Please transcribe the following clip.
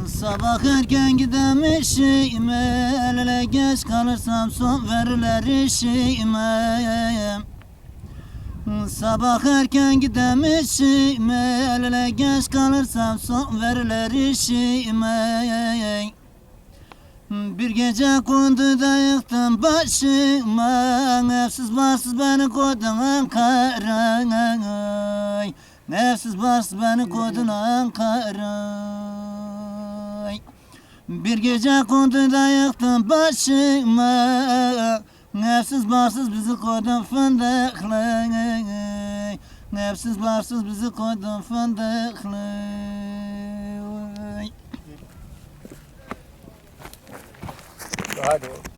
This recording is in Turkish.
Sabah erken gidemişim, el ele geç kalırsam son verirler işime. Sabah erken gidemişim, el ele geç kalırsam son verirler işime. Bir gece kondu da yıktım başıma, evsiz barsız beni koydun Ankara'ya. Evsiz barsız beni koydun Ankara'ya. Bir gece kondu da yıktım başıma, evsiz barsız bizi koydun fındıklı. Evsiz barsız bizi koydun fındıklı. Hadi.